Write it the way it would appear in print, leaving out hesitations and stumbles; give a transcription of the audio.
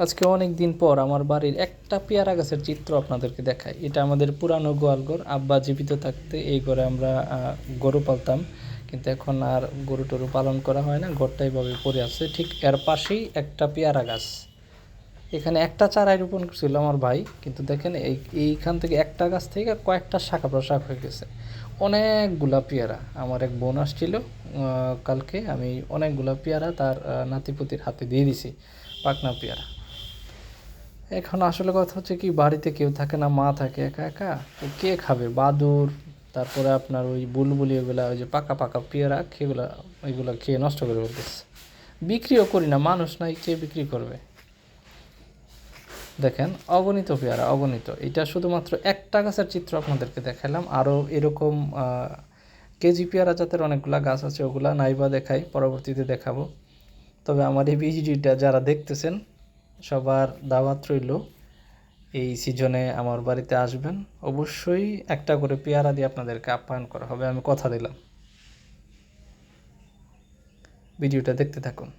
আজকে অনেক দিন পর আমার বাড়ির একটা পেয়ারা গাছের চিত্র আপনাদেরকে দেখাই। এটা আমাদের পুরানো গোয়ালঘর। আব্বা জীবিত থাকতে এই ঘরে আমরা গরু পালতাম, কিন্তু এখন আর গরু টরু পালন করা হয় না, ঘরটা এইভাবে পড়ে আছে। ঠিক এর পাশেই একটা পেয়ারা গাছ। এখানে একটা চারাই রোপণ করছিল আমার ভাই, কিন্তু দেখেন এইখান থেকে একটা গাছ থেকে কয়েকটা শাখা প্রশাখা হয়ে গেছে। অনেকগুলা পেয়ারা। আমার এক বোন আসছিল কালকে, আমি অনেকগুলা পেয়ারা তার নাতিপুতির হাতে দিয়ে দিছি, পাকনা পেয়ারা। এখন আসলে কথা হচ্ছে কি, বাড়িতে কেউ থাকে না, মা থাকে একা একা, তো কে খাবে? বাদুর, তারপরে আপনার ওই বুলবুলি, ওইগুলা ওই যে পাকা পাকা পেয়ারা খেয়েগুলা, ওইগুলো খেয়ে নষ্ট করে ফেলতেছে। বিক্রিও করি না, মানুষ নাই, কে বিক্রি করবে? দেখেন অগণিত পেয়ারা, অগণিত। এটা শুধুমাত্র একটা গাছের চিত্র আপনাদেরকে দেখালাম। আরও এরকম কেজি পেয়ারা জাতের অনেকগুলা গাছ আছে, ওগুলা নাইবা দেখাই, পরবর্তীতে দেখাবো। তবে আমার এই ভিডিওটা যারা দেখতেছেন সবার দাওয়াত রইল, এই সিজনে আমার বাড়িতে আসবেন, অবশ্যই একটা করে পেয়ারা দিয়ে আপনাদেরকে আপ্যায়ন করা হবে, আমি কথা দিলাম। ভিডিওটা দেখতে থাকুন।